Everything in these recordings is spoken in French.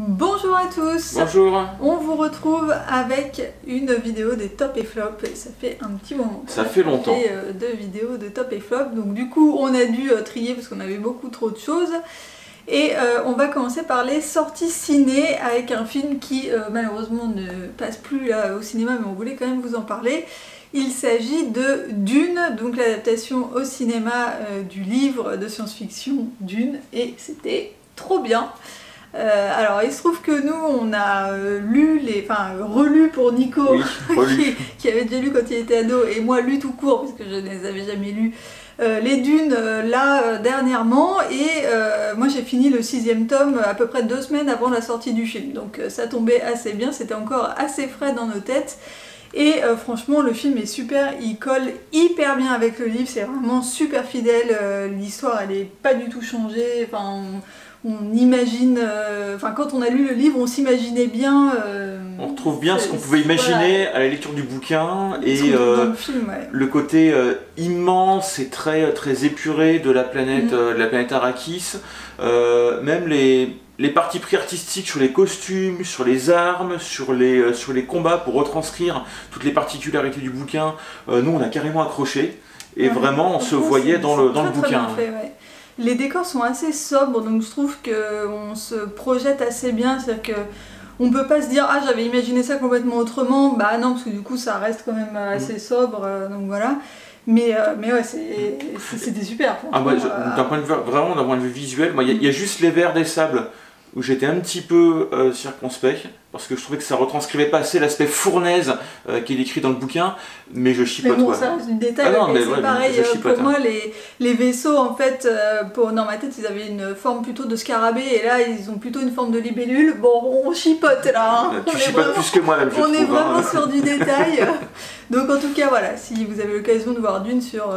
Bonjour à tous. Bonjour. On vous retrouve avec une vidéo des top et flop et ça fait un petit moment. Ça fait longtemps. Deux vidéos de top et flop, donc du coup on a dû trier parce qu'on avait beaucoup trop de choses. Et on va commencer par les sorties ciné avec un film qui malheureusement ne passe plus là au cinéma, mais on voulait quand même vous en parler. Il s'agit de Dune, donc l'adaptation au cinéma du livre de science-fiction Dune, et c'était trop bien. Alors il se trouve que nous on a relu pour Nico, oui, qui avait déjà lu quand il était ado, et moi lu tout court parce que je ne les avais jamais lus, les Dunes dernièrement, et moi j'ai fini le 6e tome à peu près 2 semaines avant la sortie du film, donc ça tombait assez bien, c'était encore assez frais dans nos têtes. Et franchement le film est super, il colle hyper bien avec le livre, c'est vraiment super fidèle, l'histoire elle est pas du tout changée, on imagine, quand on a lu le livre, on s'imaginait bien. On retrouve bien ce qu'on pouvait imaginer à la lecture du bouquin, et le côté immense et très épuré de la planète, Arrakis. Même les parties pris artistiques sur les costumes, sur les armes, sur les combats, pour retranscrire toutes les particularités du bouquin, nous on a carrément accroché, et vraiment on se voyait dans le bouquin. Les décors sont assez sobres, donc je trouve qu'on se projette assez bien, c'est-à-dire qu'on ne peut pas se dire « Ah, j'avais imaginé ça complètement autrement », bah non, parce que du coup ça reste quand même assez sobre, donc voilà. Mais ouais, c'était super. D'un point de vue visuel, il y a juste les verres des sables où j'étais un petit peu circonspect, parce que je trouvais que ça retranscrivait pas assez l'aspect fournaise qui est décrit dans le bouquin, mais je chipote. Mais bon, ça reste du détail, c'est pareil, pour moi les vaisseaux, en fait, dans ma tête, ils avaient une forme plutôt de scarabée, et là, ils ont plutôt une forme de libellule. Bon, on chipote là, hein. Tu chipotes plus que moi, même, je trouve. On est vraiment sur du détail. Donc en tout cas, voilà, si vous avez l'occasion de voir Dune sur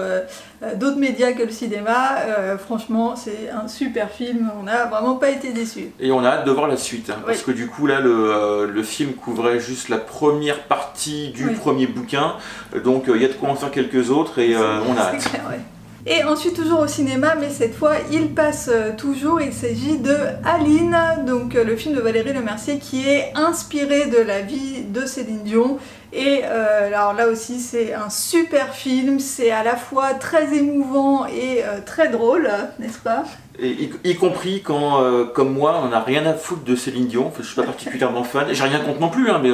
d'autres médias que le cinéma, franchement, c'est un super film, on n'a vraiment pas été déçus. Et on a hâte de voir la suite, hein, parce que du coup, là, le film couvrait juste la première partie du premier bouquin, donc il y a de quoi en faire quelques autres, et on a hâte. Clair, ouais. Et ensuite, toujours au cinéma, mais cette fois il passe toujours, il s'agit de Aline, donc le film de Valérie Lemercier qui est inspiré de la vie de Céline Dion. Et alors là aussi c'est un super film, c'est à la fois très émouvant et très drôle, n'est-ce pas? Et y compris quand, comme moi, on n'a rien à foutre de Céline Dion, je suis pas particulièrement fan, j'ai rien contre non plus, hein, mais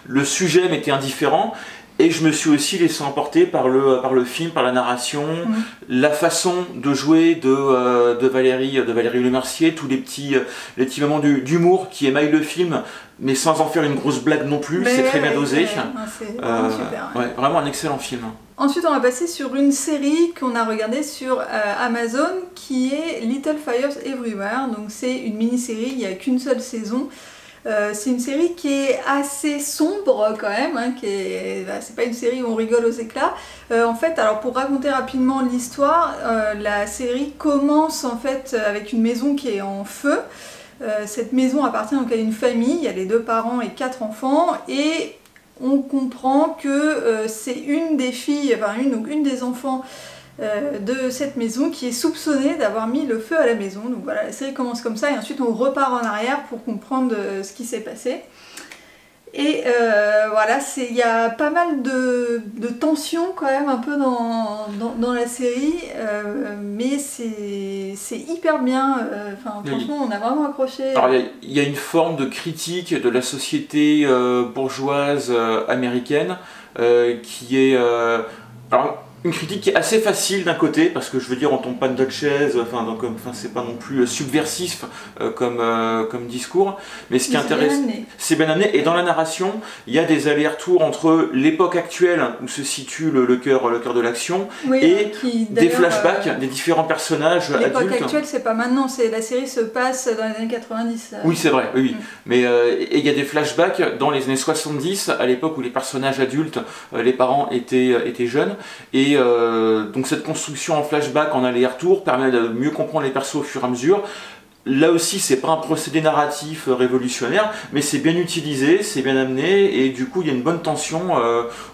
le sujet m'était indifférent. Et je me suis aussi laissé emporter par le film, par la narration, la façon de jouer de Valérie Lemercier, tous les petits moments d'humour qui émaillent le film, mais sans en faire une grosse blague non plus, c'est très bien dosé. C'est vraiment super. Ouais, vraiment un excellent film. Ensuite, on va passer sur une série qu'on a regardée sur Amazon, qui est Little Fires Everywhere. Donc c'est une mini-série, il n'y a qu'une seule saison. C'est une série qui est assez sombre quand même, hein, c'est pas une série où on rigole aux éclats. En fait, alors pour raconter rapidement l'histoire, la série commence en fait avec une maison qui est en feu. Cette maison appartient donc à une famille, il y a les 2 parents et 4 enfants, et on comprend que c'est une des filles, une des enfants de cette maison qui est soupçonnée d'avoir mis le feu à la maison. Donc voilà, la série commence comme ça et ensuite on repart en arrière pour comprendre ce qui s'est passé. Et voilà, il y a pas mal de tensions quand même un peu dans la série, mais c'est hyper bien, franchement on a vraiment accroché. Alors il y a une forme de critique de la société bourgeoise américaine qui est... une critique qui est assez facile d'un côté, parce que je veux dire, on tombe pas de notre chaise, c'est pas non plus subversif comme discours, mais ce qui est intéressant, c'est bien amené, et dans la narration, il y a des allers-retours entre l'époque actuelle où se situe le cœur de l'action, et des flashbacks des différents personnages adultes. L'époque actuelle, c'est pas maintenant, la série se passe dans les années 90. Oui, c'est vrai, oui. Mais il y a des flashbacks dans les années 70, à l'époque où les personnages adultes, les parents étaient jeunes, et donc cette construction en flashback, en aller-retour, permet de mieux comprendre les persos au fur et à mesure. Là aussi, c'est pas un procédé narratif révolutionnaire, mais c'est bien utilisé, c'est bien amené, et du coup il y a une bonne tension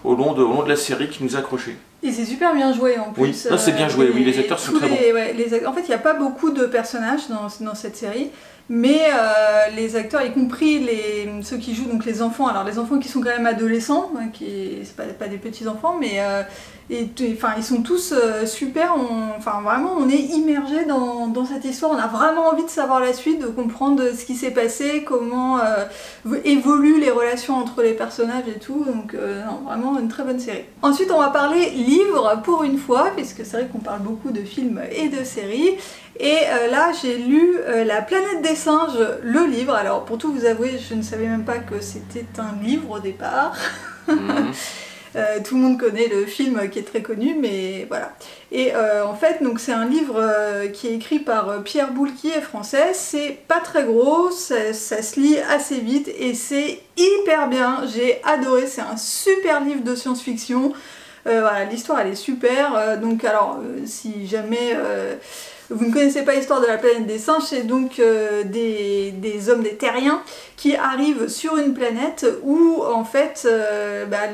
au long de la série qui nous a accrochés. Et c'est super bien joué en plus. Oui, c'est bien joué, oui, les acteurs sont très bons. En fait, il n'y a pas beaucoup de personnages dans cette série, mais les acteurs, y compris ceux qui jouent, donc les enfants, alors les enfants qui sont quand même adolescents, hein, c'est pas des petits enfants, mais ils sont tous super, vraiment on est immergé dans cette histoire, on a vraiment envie de savoir la suite, de comprendre ce qui s'est passé, comment évoluent les relations entre les personnages et tout, donc non, vraiment une très bonne série. Ensuite on va parler livres pour une fois, puisque c'est vrai qu'on parle beaucoup de films et de séries, et là j'ai lu La planète des singes, le livre. Alors pour tout vous avouer, je ne savais même pas que c'était un livre au départ. Tout le monde connaît le film qui est très connu, mais voilà. Et en fait, donc c'est un livre qui est écrit par Pierre Boulle, qui est français. C'est pas très gros, ça se lit assez vite et c'est hyper bien. J'ai adoré, c'est un super livre de science-fiction. Voilà, l'histoire elle est super. Donc alors, si jamais vous ne connaissez pas l'histoire de la planète des singes, c'est donc des hommes, des terriens, qui arrivent sur une planète où en fait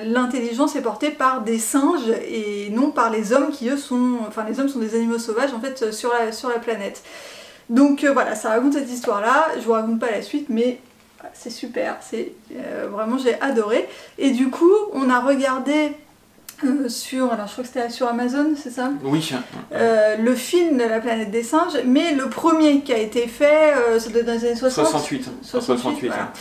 l'intelligence est portée par des singes et non par les hommes qui eux sont... Enfin les hommes sont des animaux sauvages en fait sur la planète. Donc voilà, ça raconte cette histoire-là, je vous raconte pas la suite mais c'est super, vraiment j'ai adoré. Et du coup on a regardé... alors je crois que c'était sur Amazon, c'est ça? Oui. Le film de la planète des singes, mais le premier qui a été fait, ça doit être dans les années 60. 68. Voilà.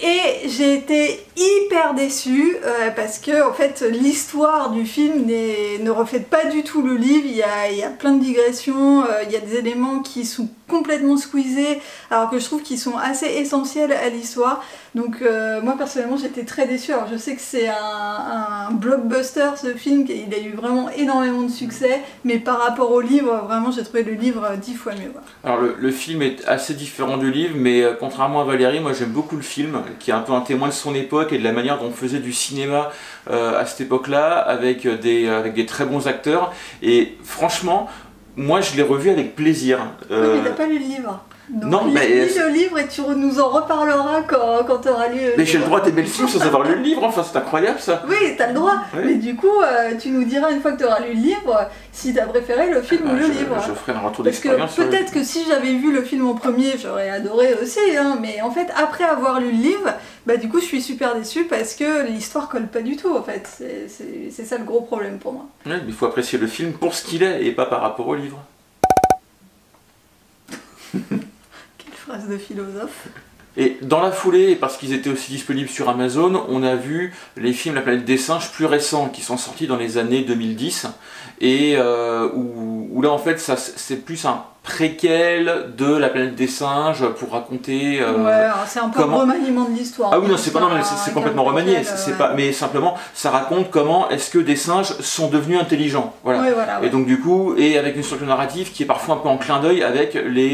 Et j'ai été hyper déçue parce que en fait l'histoire du film ne reflète pas du tout le livre, il y a plein de digressions, il y a des éléments qui sont complètement squeezés alors que je trouve qu'ils sont assez essentiels à l'histoire. Donc moi personnellement j'étais très déçue. Alors je sais que c'est un blockbuster ce film, il a eu vraiment énormément de succès, mais par rapport au livre, vraiment j'ai trouvé le livre 10 fois mieux. Alors le film est assez différent du livre, mais contrairement à Valérie, moi j'aime beaucoup le film, qui est un peu un témoin de son époque et de la manière dont on faisait du cinéma à cette époque-là, avec des très bons acteurs. Et franchement, moi je l'ai revu avec plaisir. Oui, mais t'as pas lu le livre. Donc, non, lis le livre et tu nous en reparleras quand tu auras lu le livre. Mais j'ai le droit d'aimer le film sans avoir lu le livre, enfin c'est incroyable ça. Oui, t'as le droit, oui. Mais du coup tu nous diras une fois que tu auras lu le livre si t'as préféré le film ou le livre. Je ferai un retour d'expérience. Peut-être que si j'avais vu le film en premier, j'aurais adoré aussi, hein, mais en fait après avoir lu le livre, du coup je suis super déçue parce que l'histoire colle pas du tout en fait. C'est ça le gros problème pour moi. Oui, mais il faut apprécier le film pour ce qu'il est et pas par rapport au livre. Phrase de philosophe. Et dans la foulée, parce qu'ils étaient aussi disponibles sur Amazon, on a vu les films La planète des singes plus récents qui sont sortis dans les années 2010 et où là en fait c'est plus un préquel de La planète des singes pour raconter c'est un peu un remaniement de l'histoire. Ah oui, non, c'est complètement remanié, mais simplement ça raconte comment est-ce que des singes sont devenus intelligents. Voilà. Ouais, voilà, ouais. Et donc du coup, et avec une structure narrative qui est parfois un peu en clin d'œil avec les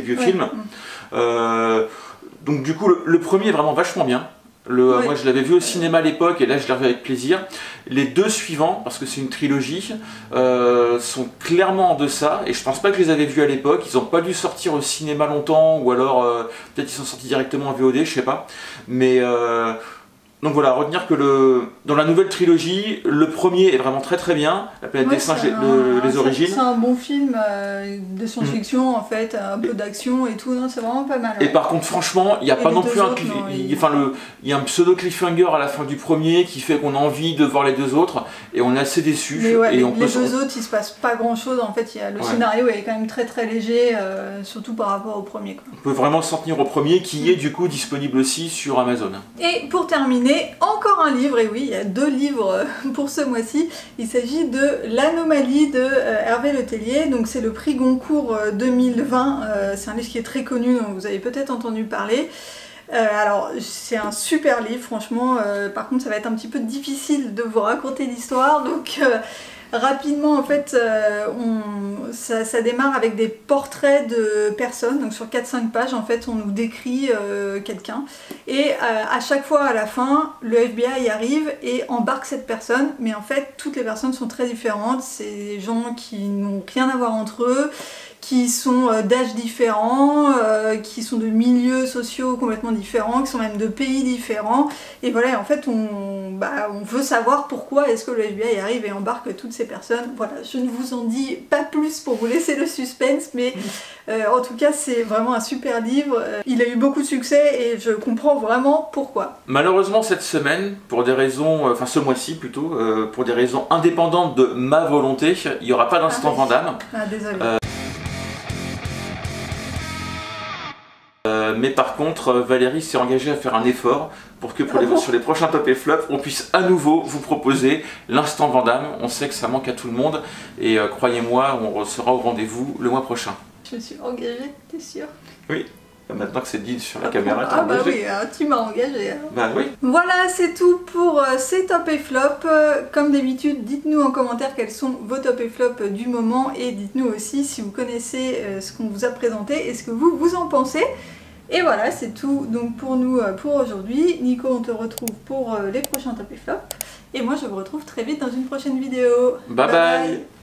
vieux films. Donc du coup le premier est vraiment vachement bien. Moi je l'avais vu au cinéma à l'époque et là je l'ai revu avec plaisir. Les deux suivants, parce que c'est une trilogie, sont clairement en deçà et je pense pas que je les avais vus à l'époque. Ils n'ont pas dû sortir au cinéma longtemps ou alors peut-être ils sont sortis directement en VOD, je sais pas. Mais donc voilà, retenir que dans la nouvelle trilogie, le premier est vraiment très très bien, La planète des singes, les origines. C'est un bon film de science-fiction en fait, un peu d'action et tout, non, c'est vraiment pas mal. Ouais. Et par contre franchement, il n'y a pas non plus il y a un pseudo cliffhanger à la fin du premier qui fait qu'on a envie de voir les deux autres et on est assez déçu. Mais ouais, les deux autres, il se passe pas grand chose en fait, le scénario est quand même très très léger, surtout par rapport au premier. Quoi. On peut vraiment s'en tenir au premier qui est du coup disponible aussi sur Amazon. Et pour terminer, encore un livre, et oui, il y a 2 livres pour ce mois-ci. Il s'agit de L'Anomalie de Hervé Letellier. Donc c'est le prix Goncourt 2020. C'est un livre qui est très connu, dont vous avez peut-être entendu parler. Alors c'est un super livre, franchement. Par contre, ça va être un petit peu difficile de vous raconter l'histoire. Donc rapidement, en fait, ça démarre avec des portraits de personnes, donc sur 4-5 pages, en fait, on nous décrit quelqu'un, et à chaque fois, à la fin, le FBI arrive et embarque cette personne, mais en fait, toutes les personnes sont très différentes, c'est des gens qui n'ont rien à voir entre eux, qui sont d'âges différents, qui sont de milieux sociaux complètement différents, qui sont même de pays différents. Et voilà, en fait, on veut savoir pourquoi est-ce que le FBI arrive et embarque toutes ces personnes. Voilà, je ne vous en dis pas plus pour vous laisser le suspense, mais en tout cas, c'est vraiment un super livre. Il a eu beaucoup de succès et je comprends vraiment pourquoi. Malheureusement, cette semaine, pour des raisons, enfin ce mois-ci plutôt, pour des raisons indépendantes de ma volonté, il n'y aura pas d'instant Van Damme. Ah, désolé. Mais par contre, Valérie s'est engagée à faire un effort pour que sur les prochains top et flop, on puisse à nouveau vous proposer l'instant Van Damme. On sait que ça manque à tout le monde et croyez-moi, on sera au rendez-vous le mois prochain. Je me suis engagée, t'es sûr? Oui, maintenant que c'est dit sur la caméra, ah bah oui, tu m'as engagée. Bah oui. Voilà, c'est tout pour ces top et flop. Comme d'habitude, dites-nous en commentaire quels sont vos top et flop du moment et dites-nous aussi si vous connaissez ce qu'on vous a présenté et ce que vous en pensez. Et voilà, c'est tout donc pour nous pour aujourd'hui. Nico, on te retrouve pour les prochains top et flop. Et moi, je vous retrouve très vite dans une prochaine vidéo. Bye bye.